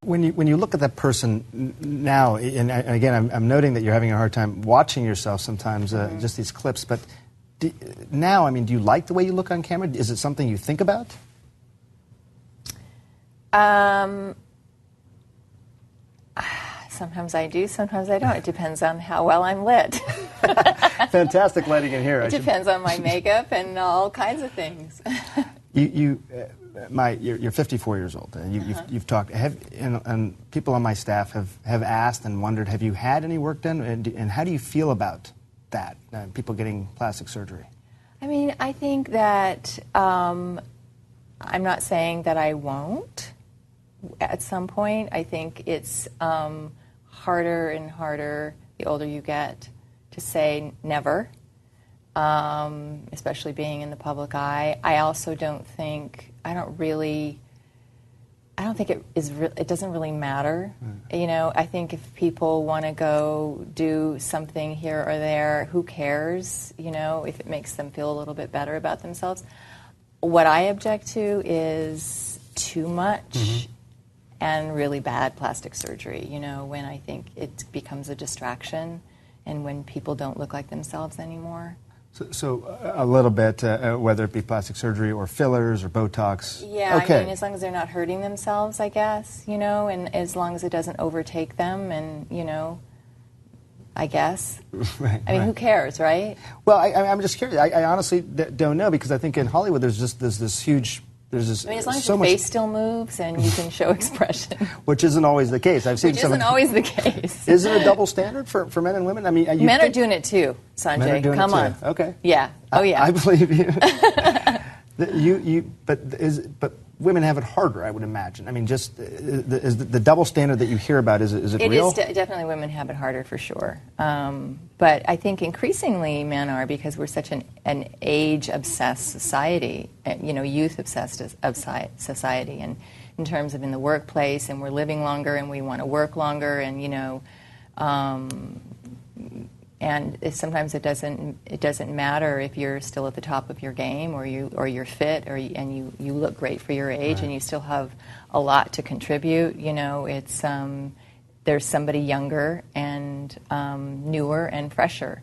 When you look at that person now, and again, I'm noting that you're having a hard time watching yourself sometimes, just these clips, but now, I mean, do you like the way you look on camera? Is it something you think about? Sometimes I do, sometimes I don't. It depends on how well I'm lit. Fantastic lighting in here. It depends on my makeup and all kinds of things. You're 54 years old, and you've talked, and people on my staff have asked and wondered, have you had any work done, and how do you feel about that, people getting plastic surgery? I mean, I think that I'm not saying that I won't at some point. I think it's harder and harder the older you get to say never, especially being in the public eye. I also don't think, I don't think it doesn't really matter. You know, I think if people want to go do something here or there, who cares, you know, if it makes them feel a little bit better about themselves. What I object to is too much and really bad plastic surgery, you know, when I think it becomes a distraction and when people don't look like themselves anymore. So a little bit, whether it be plastic surgery or fillers or Botox. Yeah, okay. I mean, as long as they're not hurting themselves, I guess, you know, and as long as it doesn't overtake them and, you know, I guess. Right, I mean, who cares, right? Well, I'm just curious. I honestly don't know, because I think in Hollywood there's this huge... I mean, as long as your face still moves and you can show expression. Which isn't always the case. I've seen Which isn't always the case. Is it a double standard for men and women? I mean, men are doing it too, Sanjay. Men are doing Come it on. too. Okay. Yeah. Oh yeah. I believe you. But women have it harder, I would imagine. I mean, just is the double standard that you hear about, is it real? It is definitely, women have it harder for sure. But I think increasingly men are, because we're such an age-obsessed society, you know, youth-obsessed society, and in terms of in the workplace, and we're living longer and we want to work longer, and, you know, and sometimes it doesn't matter if you're still at the top of your game, or you're fit, and you look great for your age, right, and you still have a lot to contribute. You know, it's there's somebody younger and newer and fresher